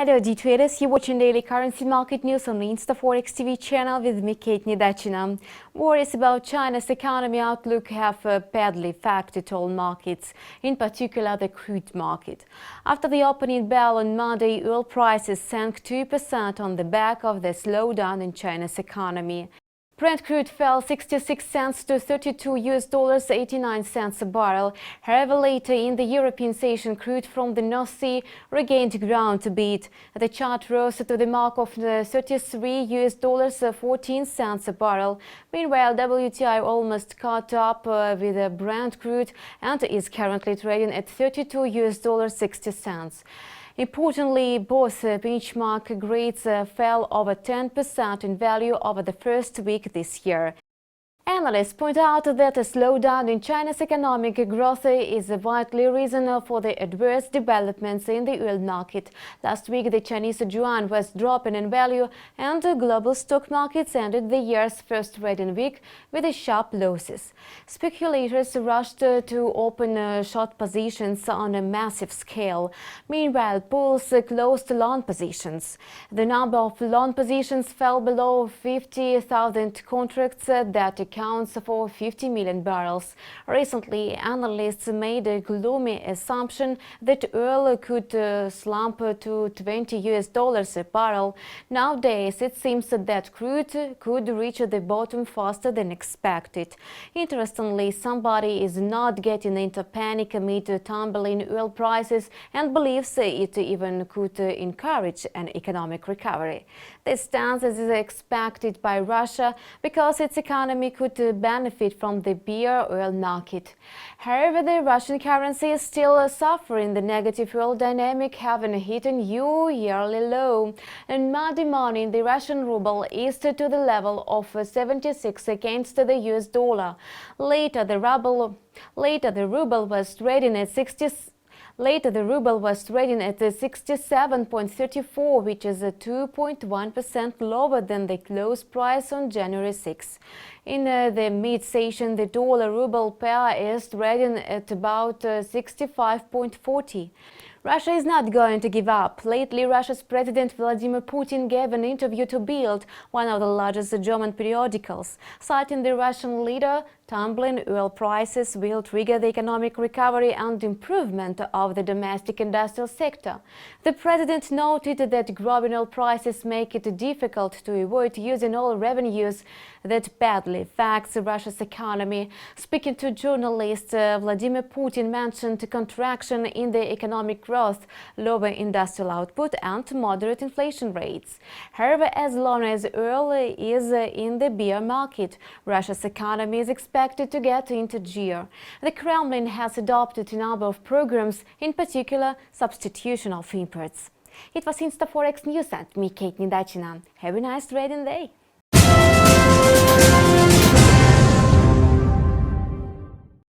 Hello D-traders, you're watching daily currency market news on the InstаФорекс TV channel with me, Kate Nidachina. Worries about China's economy outlook have badly affected all markets, in particular the crude market. After the opening bell on Monday, oil prices sank 2% on the back of the slowdown in China's economy. Brent crude fell 66 cents to $32.89 a barrel. However, later in the European session, crude from the North Sea regained ground a bit. The chart rose to the mark of $33.14 a barrel. Meanwhile, WTI almost caught up with Brent crude and is currently trading at $32.60. Importantly, both benchmark grades fell over 10% in value over the first week this year. Analysts point out that a slowdown in China's economic growth is a vital reason for the adverse developments in the oil market. Last week, the Chinese yuan was dropping in value, and global stock markets ended the year's first trading week with sharp losses. Speculators rushed to open short positions on a massive scale. Meanwhile, bulls closed long positions. The number of long positions fell below 50,000 contracts that accounts for 50 million barrels. Recently, analysts made a gloomy assumption that oil could slump to $20 a barrel. Nowadays, it seems that crude could reach the bottom faster than expected. Interestingly, somebody is not getting into panic amid tumbling oil prices and believes it even could encourage an economic recovery. This stance is expected by Russia because its economy could benefit from the bear oil market. However, the Russian currency is still suffering the negative oil dynamic, having hit a new yearly low. On Monday morning, the Russian ruble eased to the level of 76 against the US dollar. Later, the ruble was trading at 67.34, which is 2.1% lower than the close price on January 6. In the mid-session, the dollar-ruble pair is trading at about 65.40. Russia is not going to give up. Lately, Russia's President Vladimir Putin gave an interview to Bild, one of the largest German periodicals. Citing the Russian leader, tumbling oil prices will trigger the economic recovery and improvement of the domestic industrial sector. The president noted that growing oil prices make it difficult to avoid using oil revenues that badly affects Russia's economy. Speaking to journalists, Vladimir Putin mentioned contraction in the economic growth, lower industrial output and moderate inflation rates. However, as long as oil is in the bear market, Russia's economy is expected to get into gear. The Kremlin has adopted a number of programs, in particular substitution of imports. It was InstаФорекс News and me, Kate Nidachina. Have a nice trading day!